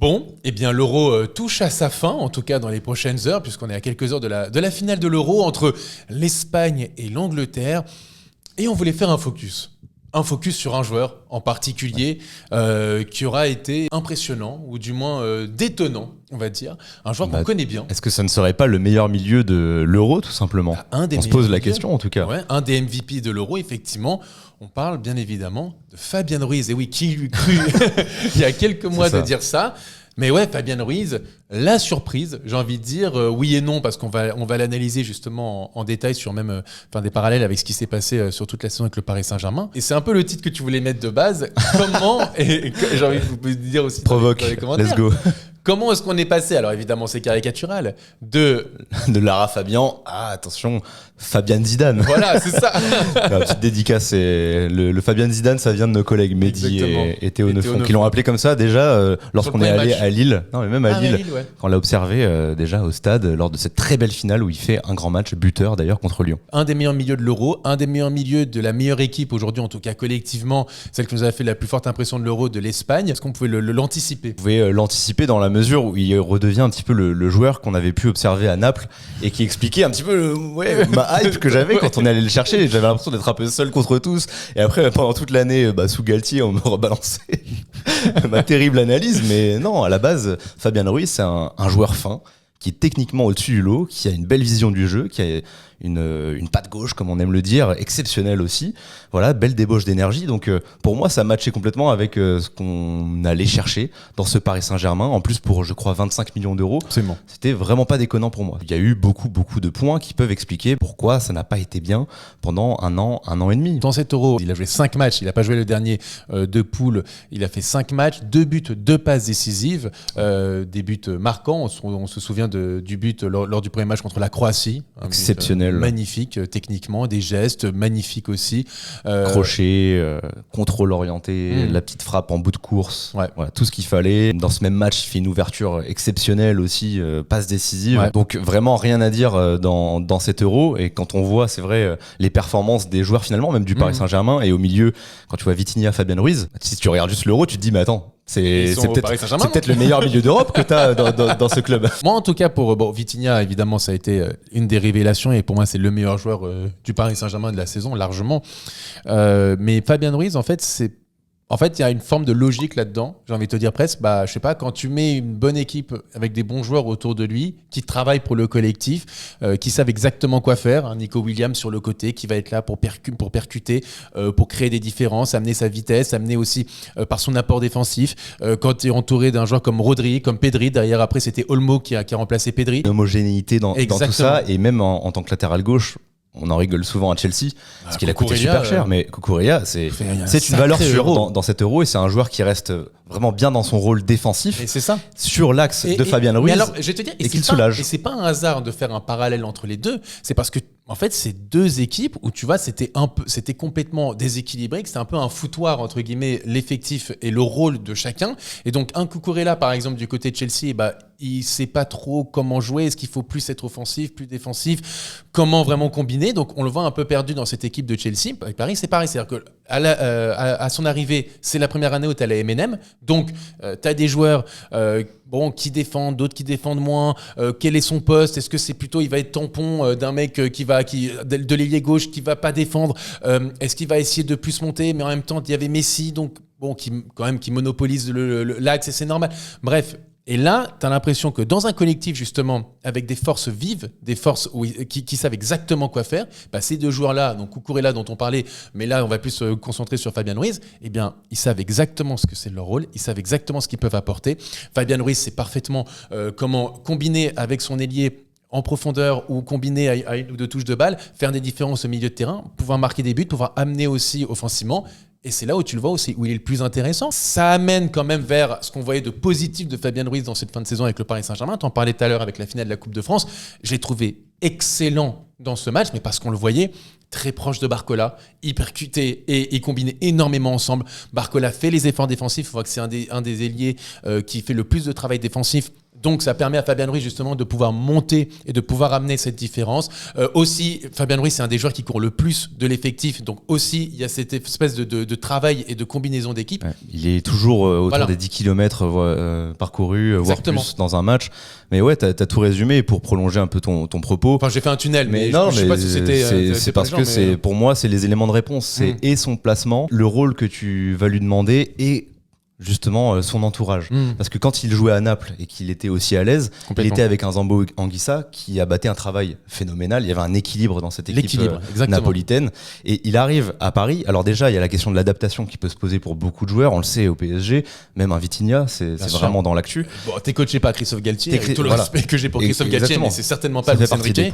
Bon, eh bien l'Euro touche à sa fin, en tout cas dans les prochaines heures, puisqu'on est à quelques heures de la finale de l'Euro entre l'Espagne et l'Angleterre. Et on voulait faire un focus sur un joueur en particulier qui aura été impressionnant, ou du moins détonnant, on va dire. Un joueur qu'on connaît bien. Est-ce que ça ne serait pas le meilleur milieu de l'Euro, tout simplement ? On se pose la question, en tout cas. Ouais, un des MVP de l'Euro, effectivement. On parle bien évidemment de Fabien Ruiz. Et oui, qui lui cru il y a quelques mois de dire ça ? Mais ouais, Fabien Ruiz, la surprise, j'ai envie de dire, oui et non, parce qu'on va l'analyser justement en détail sur même des parallèles avec ce qui s'est passé sur toute la saison avec le Paris Saint-Germain. Et c'est un peu le titre que tu voulais mettre de base. Comment, et j'ai envie de vous dire aussi dans les commentaires. Let's go. Comment est-ce qu'on est passé ? Alors évidemment, c'est caricatural. De Lara Fabian à, attention, Fabian Zidane. Voilà, c'est ça. La petite dédicace, le Fabian Zidane, ça vient de nos collègues Mehdi et Théo Neufond, qui l'ont appelé comme ça déjà lorsqu'on est allé à Lille. Non, mais même à Lille, ouais. Quand on l'a observé déjà au stade lors de cette très belle finale où il fait un grand match, buteur d'ailleurs contre Lyon. Un des meilleurs milieux de l'Euro, un des meilleurs milieux de la meilleure équipe aujourd'hui, en tout cas collectivement, celle qui nous a fait la plus forte impression de l'Euro, de l'Espagne. Est-ce qu'on pouvait l'anticiper ? On pouvait l'anticiper dans la mesure où il redevient un petit peu le joueur qu'on avait pu observer à Naples et qui expliquait un petit peu ma hype que j'avais quand on est allé le chercher. J'avais l'impression d'être un peu seul contre tous. Et après, pendant toute l'année, sous Galtier, on me rebalançait ma terrible analyse. Mais non, à la base, Fabien Ruiz, c'est un joueur fin qui est techniquement au-dessus du lot, qui a une belle vision du jeu, qui a une patte gauche, comme on aime le dire, exceptionnelle aussi. Voilà, belle débauche d'énergie. Donc pour moi, ça matchait complètement avec ce qu'on allait chercher dans ce Paris Saint-Germain. En plus, pour, je crois, 25 millions d'euros. Absolument. C'était vraiment pas déconnant pour moi. Il y a eu beaucoup de points qui peuvent expliquer pourquoi ça n'a pas été bien pendant un an et demi. Dans cet Euro, il a joué 5 matchs. Il n'a pas joué le dernier de poule. Il a fait 5 matchs, 2 buts, 2 passes décisives, des buts marquants. On se souvient du but lors du premier match contre la Croatie. Exceptionnel. Magnifique techniquement, des gestes magnifiques aussi. Crochet, contrôle orienté, la petite frappe en bout de course. Ouais. Voilà, tout ce qu'il fallait. Dans ce même match, il fait une ouverture exceptionnelle aussi, passe décisive. Ouais. Donc vraiment rien à dire dans cet Euro. Et quand on voit, c'est vrai, les performances des joueurs finalement, même du Paris Saint-Germain, et au milieu, quand tu vois Vitinha, Fabien Ruiz, si tu regardes juste l'Euro, tu te dis mais attends, c'est peut-être le meilleur milieu d'Europe que tu as dans ce club. Moi, en tout cas, pour Vitinha, évidemment, ça a été une des révélations et pour moi, c'est le meilleur joueur du Paris Saint-Germain de la saison, largement. Mais Fabien Ruiz, en fait, il y a une forme de logique là-dedans. J'ai envie de te dire presque, je sais pas, quand tu mets une bonne équipe avec des bons joueurs autour de lui, qui travaillent pour le collectif, qui savent exactement quoi faire, hein, Nico Williams sur le côté, qui va être là pour percuter, pour créer des différences, amener sa vitesse, amener aussi par son apport défensif. Quand tu es entouré d'un joueur comme Rodri, comme Pedri, derrière après c'était Olmo qui a remplacé Pedri. L'homogénéité dans tout ça, et même en tant que latéral gauche, on en rigole souvent à Chelsea parce qu'il a coûté super cher, mais Cucurella, c'est une valeur sûre dans cet Euro, et c'est un joueur qui reste vraiment bien dans son rôle défensif. Et c'est ça. Sur l'axe de Fabien Ruiz. Alors, je vais te dire, et qu'il soulage. Et c'est pas un hasard de faire un parallèle entre les deux. C'est parce que en fait, c'est deux équipes où tu vois, c'était complètement déséquilibré, que c'était un peu un foutoir entre guillemets l'effectif et le rôle de chacun. Et donc un Cucurella par exemple du côté de Chelsea, il sait pas trop comment jouer. Est-ce qu'il faut plus être offensif, plus défensif? Comment vraiment combiner? Donc on le voit un peu perdu dans cette équipe de Chelsea. Avec Paris, c'est pareil. C'est-à-dire que à son arrivée, c'est la première année où tu as la M&M. Donc tu as des joueurs qui défendent, d'autres qui défendent moins. Quel est son poste? Est-ce que c'est plutôt il va être tampon d'un mec de l'ailier gauche qui va pas défendre? Est-ce qu'il va essayer de plus monter? Mais en même temps, il y avait Messi, donc qui monopolise l'axe, et c'est normal. Bref. Et là, tu as l'impression que dans un collectif, justement, avec des forces vives, des forces qui savent exactement quoi faire, ces deux joueurs-là, donc Cucurella dont on parlait, mais là, on va plus se concentrer sur Fabien Ruiz, eh bien, ils savent exactement ce que c'est leur rôle, ils savent exactement ce qu'ils peuvent apporter. Fabien Ruiz sait parfaitement comment combiner avec son ailier en profondeur ou combiner à une ou deux touches de balle, faire des différences au milieu de terrain, pouvoir marquer des buts, pouvoir amener aussi offensivement. Et c'est là où tu le vois aussi, où il est le plus intéressant. Ça amène quand même vers ce qu'on voyait de positif de Fabien Ruiz dans cette fin de saison avec le Paris Saint-Germain. Tu en parlais tout à l'heure avec la finale de la Coupe de France. Je l'ai trouvé excellent dans ce match, mais parce qu'on le voyait très proche de Barcola, il percutait et il combinait énormément ensemble. Barcola fait les efforts défensifs. On voit que c'est un des ailiers qui fait le plus de travail défensif Donc ça permet à Fabien Ruiz justement de pouvoir monter et de pouvoir amener cette différence. Aussi, Fabien Ruiz, c'est un des joueurs qui court le plus de l'effectif. Donc aussi, il y a cette espèce de travail et de combinaison d'équipe. Ouais, il est toujours autour des 10 km parcourus, voire plus dans un match. Mais ouais, t'as tout résumé pour prolonger un peu ton propos. Enfin, j'ai fait un tunnel, mais non, je sais pas si c'était... c'est parce que c'est, pour moi, c'est les éléments de réponse. C'est et son placement, le rôle que tu vas lui demander et justement son entourage. Parce que quand il jouait à Naples et qu'il était aussi à l'aise, il était avec un Zambo Anguissa qui abattait un travail phénoménal. Il y avait un équilibre dans cette équipe napolitaine. Et il arrive à Paris. Alors déjà, il y a la question de l'adaptation qui peut se poser pour beaucoup de joueurs. On le sait au PSG, même un Vitinha, c'est vraiment dans l'actu. Bon, t'es coaché par Christophe Galtier, avec tout le respect que j'ai pour Christophe Galtier, mais c'est certainement pas le Luis Enrique.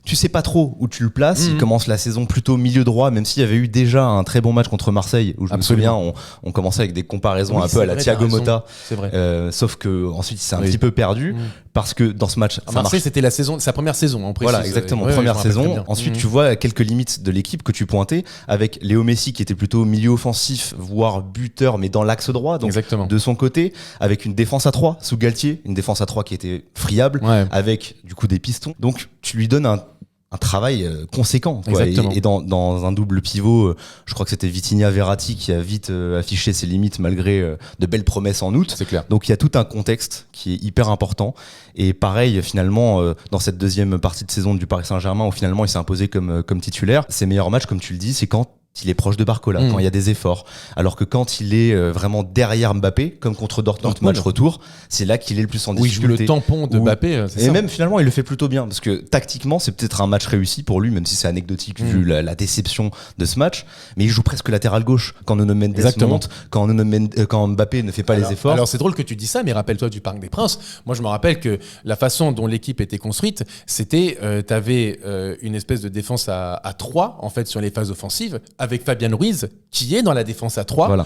Tu sais pas trop où tu le places. Il commence la saison plutôt milieu droit, même s'il y avait eu déjà un très bon match contre Marseille, où je me souviens, on commençait avec des comparaisons un peu à la Thiago Motta. C'est vrai. Sauf que ensuite il s'est un petit peu perdu parce que dans ce match, Marseille, c'était sa première saison, on précise. Voilà, exactement, première saison. Ensuite, tu vois quelques limites de l'équipe que tu pointais avec Léo Messi qui était plutôt milieu offensif, voire buteur, mais dans l'axe droit, donc de son côté, avec une défense à 3 sous Galtier, une défense à 3 qui était friable, avec du coup des pistons. Donc tu lui donnes un travail conséquent, quoi. Et dans un double pivot, je crois que c'était Vitinha-Verratti qui a vite affiché ses limites malgré de belles promesses en août. C'est clair. Donc il y a tout un contexte qui est hyper important. Et pareil, finalement, dans cette deuxième partie de saison du Paris Saint-Germain, où finalement il s'est imposé comme titulaire, ses meilleurs matchs, comme tu le dis, c'est quand il est proche de Barcola, quand il y a des efforts. Alors que quand il est vraiment derrière Mbappé, comme contre Dortmund, match retour, c'est là qu'il est le plus en difficulté. Oui, il joue le tampon de Mbappé. Et même finalement, il le fait plutôt bien. Parce que tactiquement, c'est peut-être un match réussi pour lui, même si c'est anecdotique vu la déception de ce match. Mais il joue presque latéral gauche quand Nuno Mendes monte, quand Mbappé ne fait pas les efforts. Alors c'est drôle que tu dis ça, mais rappelle-toi du Parc des Princes. Moi, je me rappelle que la façon dont l'équipe était construite, c'était, t'avais une espèce de défense à 3, en fait, sur les phases offensives, avec Fabien Ruiz, qui est dans la défense à 3,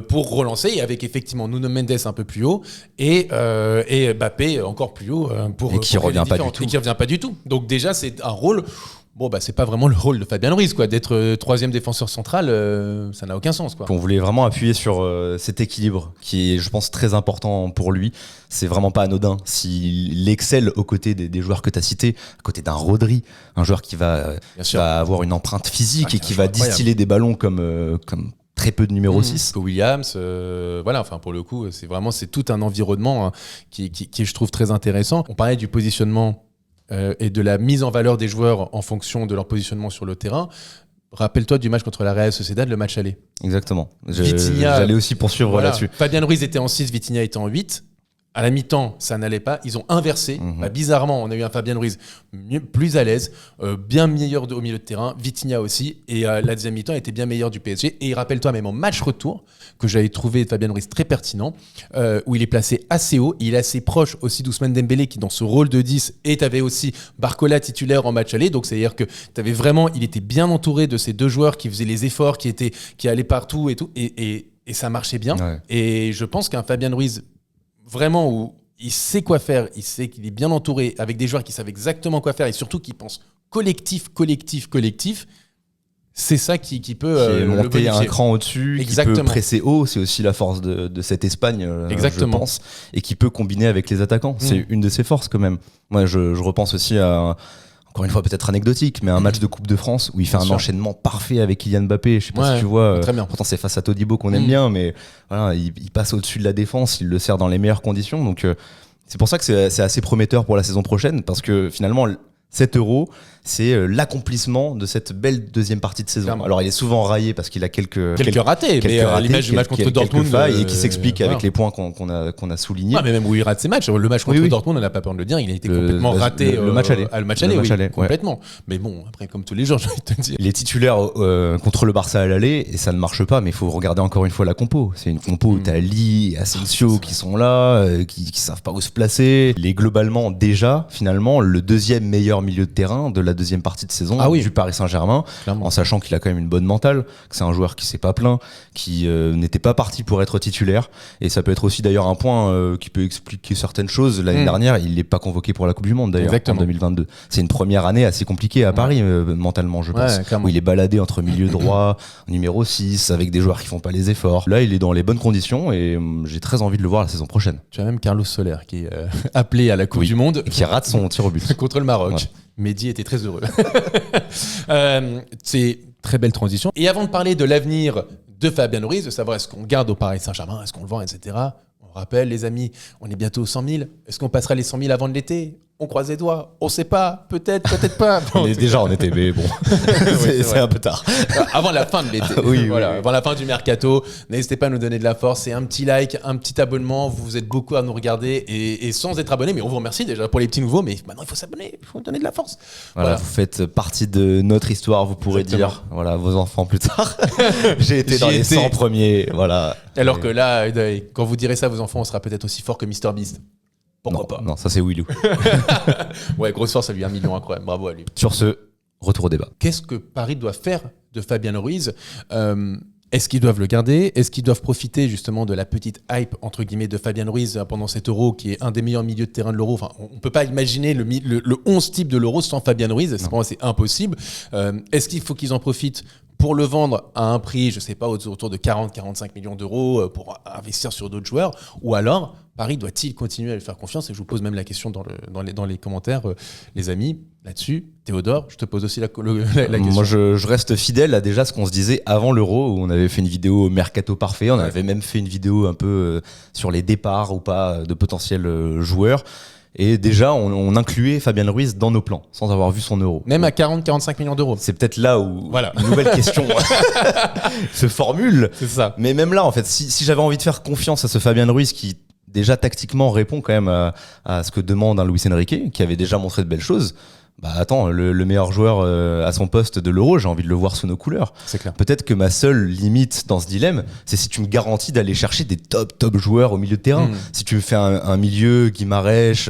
pour relancer, et avec effectivement Nuno Mendes un peu plus haut, et Mbappé encore plus haut, et qui revient pas du tout. Donc déjà, c'est un rôle... Bon, bah, c'est pas vraiment le rôle de Fabien Ruiz, quoi. D'être troisième défenseur central, ça n'a aucun sens, quoi. On voulait vraiment appuyer sur cet équilibre qui est, je pense, très important pour lui. C'est vraiment pas anodin. S'il excelle aux côtés des joueurs que tu as cités, à côté d'un Rodri, un joueur qui va avoir une empreinte physique et qui va distiller des ballons comme très peu de numéro 6. Williams, voilà, enfin pour le coup, c'est tout un environnement qui je trouve très intéressant. On parlait du positionnement et de la mise en valeur des joueurs en fonction de leur positionnement sur le terrain. Rappelle-toi du match contre la Real Sociedad, le match aller. Exactement. J'allais aussi poursuivre là-dessus. Fabien Ruiz était en 6, Vitinha était en 8. À la mi-temps, ça n'allait pas. Ils ont inversé. Bizarrement, on a eu un Fabien Ruiz plus à l'aise, bien meilleur au milieu de terrain. Vitinha aussi. Et la deuxième mi-temps était bien meilleur du PSG. Et rappelle-toi, même en match retour, que j'avais trouvé Fabien Ruiz très pertinent, où il est placé assez haut. Il est assez proche aussi d'Ousmane Dembélé, qui dans ce rôle de 10. Et tu avais aussi Barcola titulaire en match aller. Donc, c'est-à-dire que tu avais vraiment, il était bien entouré de ces deux joueurs qui faisaient les efforts, qui allaient partout et tout. Et ça marchait bien. Ouais. Et je pense qu'un Fabien Ruiz, vraiment, où il sait quoi faire, il sait qu'il est bien entouré avec des joueurs qui savent exactement quoi faire et surtout qui pensent collectif, c'est ça qui peut monter un cran au-dessus, qui peut presser haut. C'est aussi la force de cette Espagne, je pense, et qui peut combiner avec les attaquants. C'est une de ses forces quand même. Moi, je repense aussi à... Encore une fois, peut-être anecdotique, mais un match de Coupe de France où il fait un enchaînement parfait avec Kylian Mbappé. Je sais pas si tu vois. Très bien. Pourtant, c'est face à Todibo qu'on aime bien, mais voilà, il passe au-dessus de la défense, il le sert dans les meilleures conditions. Donc, c'est pour ça que c'est assez prometteur pour la saison prochaine, parce que finalement, cet Euro, c'est l'accomplissement de cette belle deuxième partie de saison. Clairement. Alors il est souvent raillé parce qu'il a quelques ratés, mais à l'image du match contre Dortmund et qui s'explique avec les points qu'on a soulignés. Mais même où il rate ses matchs, le match contre Dortmund, on n'a pas peur de le dire, il a été complètement raté. Le match aller. Le match aller, complètement. Mais bon, après comme tous les jours, j'ai envie de te dire. Il est titulaire contre le Barça à l'aller et ça ne marche pas, mais il faut regarder encore une fois la compo. C'est une compo où t'as Lee, Asensio qui sont là, qui savent pas où se placer. Il est globalement déjà finalement le deuxième meilleur meilleur milieu de terrain de la deuxième partie de saison du Paris Saint-Germain, clairement. En sachant qu'il a quand même une bonne mentale, que c'est un joueur qui s'est pas plaint, qui n'était pas parti pour être titulaire. Et ça peut être aussi d'ailleurs un point qui peut expliquer certaines choses. L'année dernière, il n'est pas convoqué pour la Coupe du Monde d'ailleurs, en 2022. C'est une première année assez compliquée à Paris mentalement, je pense, où il est baladé entre milieu droit, numéro 6, avec des joueurs qui font pas les efforts. Là, il est dans les bonnes conditions et j'ai très envie de le voir la saison prochaine. Tu as même Carlos Soler qui est appelé à la Coupe du Monde. Qui rate son tir au but. Contre le Maroc. Ouais. Mehdi était très heureux. C'est très belle transition. Et avant de parler de l'avenir de Fabien Ruiz, de savoir est-ce qu'on garde au Paris Saint-Germain, est-ce qu'on le vend, etc. On rappelle, les amis, on est bientôt aux 100 000. Est-ce qu'on passera les 100 000 avant de l'été ? On croise les doigts. On sait pas. Peut-être pas. On est déjà en été, mais bon, c'est un peu tard. Avant la fin de l'été. Avant la fin du mercato. N'hésitez pas à nous donner de la force. C'est un petit like, un petit abonnement. Vous êtes beaucoup à nous regarder et sans être abonné. Mais on vous remercie déjà pour les petits nouveaux. Mais maintenant, il faut s'abonner. Il faut donner de la force. Voilà. Vous faites partie de notre histoire. Vous pourrez dire, voilà, vos enfants plus tard. J'ai été dans les 100 premiers. Voilà. Alors que là, quand vous direz ça à vos enfants, on sera peut-être aussi fort que MrBeast. Pourquoi pas ? Non, ça c'est Willou. Ouais, grosse force à lui, 1 million incroyable, bravo à lui. Sur ce, retour au débat. Qu'est-ce que Paris doit faire de Fabien Ruiz ? Est-ce qu'ils doivent le garder ? Est-ce qu'ils doivent profiter justement de la petite hype entre guillemets de Fabien Ruiz pendant cet Euro qui est un des meilleurs milieux de terrain de l'Euro ? Enfin, on ne peut pas imaginer le 11 type de l'Euro sans Fabien Ruiz, c'est impossible. Est-ce qu'il faut qu'ils en profitent pour le vendre à un prix, je ne sais pas, autour de 40-45 millions d'euros pour investir sur d'autres joueurs ? Ou alors, Paris doit-il continuer à lui faire confiance ? Et je vous pose même la question dans les commentaires, les amis, là-dessus. Théodore, je te pose aussi la question. Moi, je reste fidèle à déjà ce qu'on se disait avant l'Euro, où on avait fait une vidéo Mercato Parfait. On avait même fait une vidéo un peu sur les départs ou pas de potentiels joueurs. Et déjà, on incluait Fabien Ruiz dans nos plans, sans avoir vu son Euro. Même à 40-45 millions d'euros. C'est peut-être là où une nouvelle question se formule. C'est ça. Mais même là, en fait, si j'avais envie de faire confiance à ce Fabien Ruiz qui, déjà tactiquement, répond quand même à ce que demande un Luis Enrique, qui avait déjà montré de belles choses, bah attends, le meilleur joueur à son poste de l'Euro, j'ai envie de le voir sous nos couleurs. C'est clair. Peut-être que ma seule limite dans ce dilemme, c'est si tu me garantis d'aller chercher des top joueurs au milieu de terrain. Si tu me fais un milieu, Guimarães,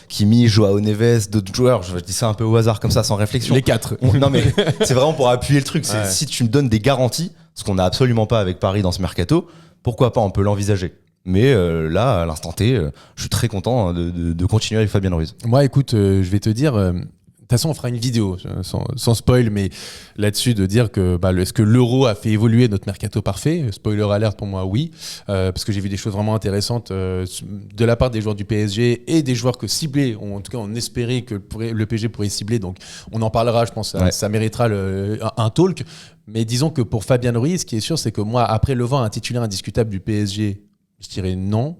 Kimi, Joao Neves, d'autres joueurs, je dis ça un peu au hasard comme ça, sans réflexion. Les 4. Non mais c'est vraiment pour appuyer le truc. C'est si tu me donnes des garanties, ce qu'on n'a absolument pas avec Paris dans ce mercato, pourquoi pas, on peut l'envisager. Mais là, à l'instant T, je suis très content de continuer avec Fabien Ruiz. Moi, écoute, je vais te dire... De toute façon, on fera une vidéo, sans spoil, mais là-dessus, de dire que est-ce que l'Euro a fait évoluer notre mercato parfait ? Spoiler alert pour moi, oui, parce que j'ai vu des choses vraiment intéressantes de la part des joueurs du PSG et des joueurs que ciblés, en tout cas on espérait que le PSG pourrait cibler, donc on en parlera, je pense, ça méritera un talk. Mais disons que pour Fabien Ruiz, ce qui est sûr, c'est que moi, après le vent un titulaire indiscutable du PSG, je dirais non.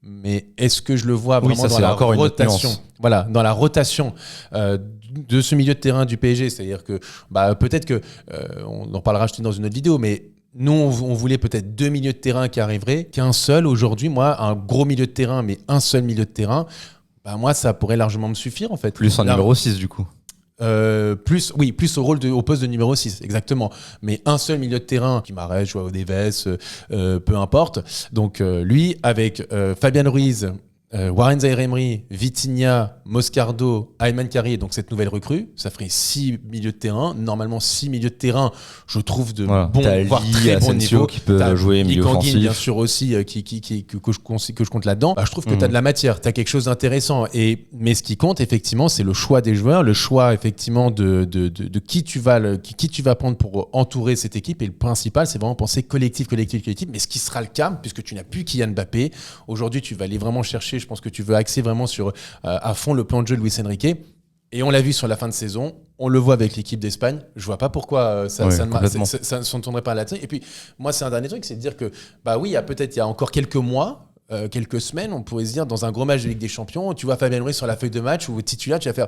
Mais est-ce que je le vois vraiment dans la rotation ? Voilà, dans la rotation de ce milieu de terrain du PSG, c'est-à-dire que peut-être que on en parlera dans une autre vidéo, mais nous on voulait peut-être 2 milieux de terrain qui arriveraient, qu'un seul aujourd'hui. Moi, un gros milieu de terrain, mais un seul milieu de terrain, moi ça pourrait largement me suffire en fait. Plus un numéro 6 du coup. Plus au poste de numéro 6, exactement. Mais un seul milieu de terrain, Guimarães, Joao Neves, peu importe. Donc lui, avec Fabien Ruiz, Warren Zaïre-Emery, Vitinha, Moscardo, Ayman Carrier, donc cette nouvelle recrue, ça ferait 6 milieux de terrain. Normalement, 6 milieux de terrain, je trouve de bons, voire très bons niveaux. Qui peut jouer milieu offensif. Bien sûr aussi, que je compte là-dedans. Je trouve que tu as de la matière, tu as quelque chose d'intéressant. Mais ce qui compte, effectivement, c'est le choix des joueurs, le choix, effectivement, de qui tu vas prendre pour entourer cette équipe. Et le principal, c'est vraiment penser collectif. Mais ce qui sera le cas, puisque tu n'as plus Kylian Mbappé. Aujourd'hui, tu vas aller vraiment chercher. Je pense que tu veux axer vraiment sur à fond le plan de jeu de Luis Enrique. Et on l'a vu sur la fin de saison. On le voit avec l'équipe d'Espagne. Je vois pas pourquoi ça ne s'en tournerait pas là-dessus. Et puis, moi, c'est un dernier truc, c'est de dire que, oui, il y a encore quelques mois, quelques semaines, on pourrait se dire, dans un gros match de Ligue des Champions, tu vois Fabien Ruiz sur la feuille de match ou titulaire, tu vas faire...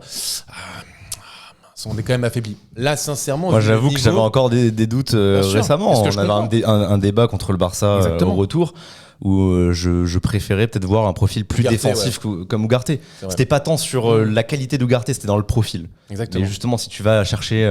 on est quand même affaibli. Là, sincèrement... Moi, j'avoue que j'avais encore des doutes récemment. On avait un débat contre le Barça au retour. où je préférais peut-être voir un profil plus Ugarte, défensif comme Ugarte. C'était pas tant sur la qualité d'Ugarte, c'était dans le profil. Exactement. Mais justement, si tu vas chercher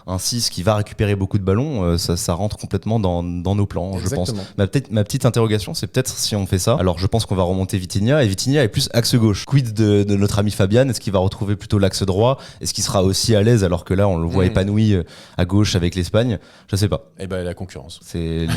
un 6 qui va récupérer beaucoup de ballons, ça rentre complètement dans nos plans, Exactement. je pense. Ma petite interrogation, c'est peut-être si on fait ça. Alors, je pense qu'on va remonter Vitinha, et Vitinha est plus axe gauche. Quid de notre ami Fabian? Est-ce qu'il va retrouver plutôt l'axe droit? Est-ce qu'il sera aussi à l'aise alors que là, on le voit épanoui à gauche avec l'Espagne? Je sais pas. Et ben la concurrence. Oui,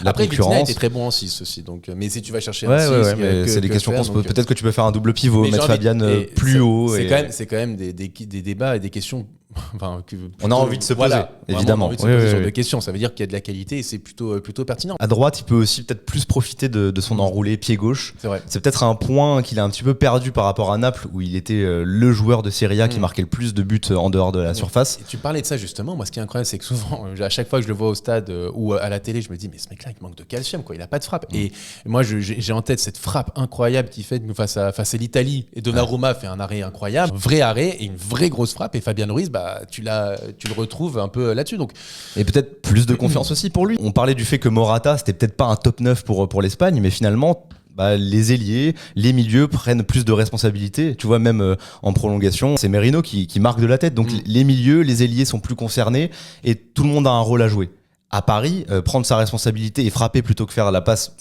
la Après, concurrence. Vitinha était très bon en 6 aussi. Donc, mais si tu vas chercher Ouais, un 6, mais c'est des questions qu'on se pose. Peut-être que tu peux faire un double pivot, mais mettre Fabian plus haut. C'est quand même des débats et des questions. Enfin, on a envie de se poser, évidemment. On a envie de se poser sur des questions. Ça veut dire qu'il y a de la qualité et c'est plutôt pertinent. À droite, il peut aussi peut-être plus profiter de son enroulé pied gauche. C'est vrai. C'est peut-être un point qu'il a un petit peu perdu par rapport à Naples, où il était le joueur de Serie A qui marquait le plus de buts en dehors de la surface. Et tu parlais de ça justement. Moi, ce qui est incroyable, c'est que souvent, à chaque fois que je le vois au stade ou à la télé, je me dis, mais ce mec-là, il manque de calcium, quoi. Il a pas de frappe. Et moi, j'ai en tête cette frappe incroyable qu'il fait face à l'Italie. Et Donnarumma fait un arrêt incroyable, un vrai arrêt et une vraie grosse frappe. Et Fabian Ruiz, tu le retrouves un peu là-dessus. Donc. Et peut-être plus de confiance aussi pour lui. On parlait du fait que Morata, c'était peut-être pas un top 9 pour l'Espagne, mais finalement, les ailiers, les milieux prennent plus de responsabilités. Tu vois, même en prolongation, c'est Merino qui marque de la tête. Donc les milieux, les ailiers sont plus concernés et tout le monde a un rôle à jouer. À Paris, prendre sa responsabilité et frapper plutôt que faire la passe,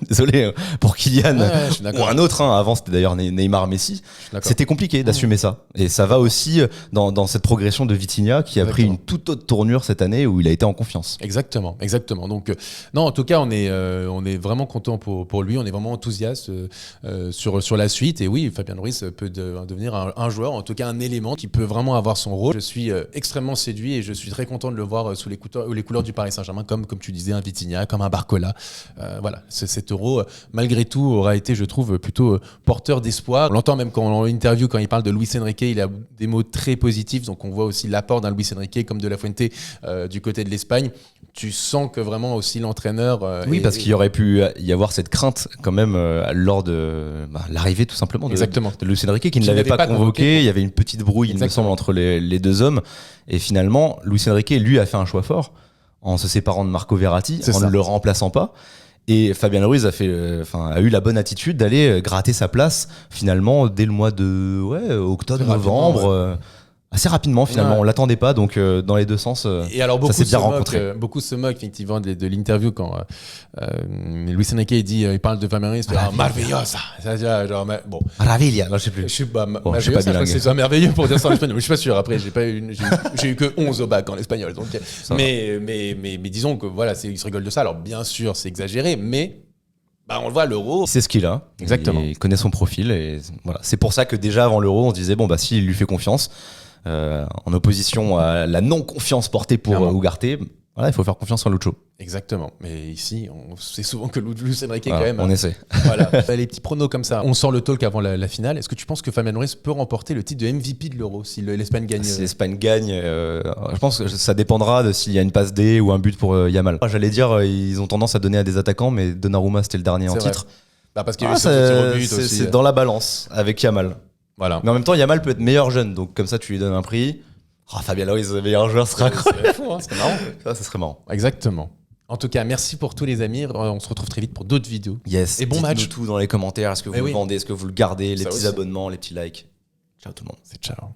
désolé, pour Kylian ou un autre, avant c'était d'ailleurs Neymar, Messi, c'était compliqué d'assumer ça. Et ça va aussi dans cette progression de Vitinha qui a pris une toute autre tournure cette année où il a été en confiance. Exactement. Donc, non, en tout cas, on est vraiment content pour lui, on est vraiment enthousiaste sur la suite. Et oui, Fabian Ruiz peut devenir un joueur, en tout cas un élément qui peut vraiment avoir son rôle. Je suis extrêmement séduit et je suis très content de le voir sous les couleurs du Paris Saint-Germain, comme tu disais, un Vitinha, comme un Barcola. Voilà, cet Euro, malgré tout, aura été, je trouve, plutôt porteur d'espoir. On l'entend même quand il parle de Luis Enrique, il a des mots très positifs, donc on voit aussi l'apport d'un Luis Enrique comme de La Fuente du côté de l'Espagne. Tu sens que vraiment aussi l'entraîneur... parce qu'il y aurait pu y avoir cette crainte quand même lors de l'arrivée tout simplement de Luis Enrique qui ne l'avait pas convoqué. Il y avait une petite brouille, il me semble, entre les deux hommes. Et finalement, Luis Enrique, lui, a fait un choix fort en se séparant de Marco Verratti, ne le remplaçant pas. Et Fabian Ruiz a eu la bonne attitude d'aller gratter sa place finalement dès le mois de octobre, novembre. Assez rapidement finalement, on l'attendait pas, donc dans les deux sens, et alors, ça s'est bien rencontré. Beaucoup se moquent effectivement de l'interview quand Luis Enrique il parle de Fabian Ruiz, maravillosa, bon. Maravilla, non, je sais plus. Je suis pas bilingue. C'est merveilleux pour dire ça en espagnol, mais je suis pas sûr. Après, j'ai eu que 11 au bac en espagnol, donc. Mais disons que voilà, il se rigole de ça. Alors bien sûr, c'est exagéré, mais. On le voit à l'Euro. C'est ce qu'il a. Exactement. Il connaît son profil et voilà. C'est pour ça que déjà avant l'Euro, on se disait s'il lui fait confiance, en opposition à la non-confiance portée pour Ugarte, il faut faire confiance en Lucho. Exactement. Mais ici, on sait souvent que Luis Enrique quand même. On essaie. Voilà. Les petits pronos comme ça. On sort le talk avant la finale. Est-ce que tu penses que Fabian Ruiz peut remporter le titre de MVP de l'Euro si l'Espagne gagne? Si l'Espagne gagne, je pense que ça dépendra de s'il y a une passe D ou un but pour Yamal. J'allais dire, ils ont tendance à donner à des attaquants, mais Donnarumma c'était le dernier en titre. Parce qu'il y a eu ce petit rebut aussi. C'est dans la balance avec Yamal. Voilà. Mais en même temps, Yamal peut être meilleur jeune, donc comme ça tu lui donnes un prix. Fabian Ruiz, le meilleur joueur, sera incroyable. C'est fou, hein, c'est marrant. Ça serait marrant. Exactement. En tout cas, merci pour tous les amis. On se retrouve très vite pour d'autres vidéos. Yes. Et bon match. Dites-nous tout dans les commentaires. Est-ce que vous le vendez? Est-ce que vous le gardez? Les petits abonnements, les petits likes. Ciao tout le monde. C'est ciao.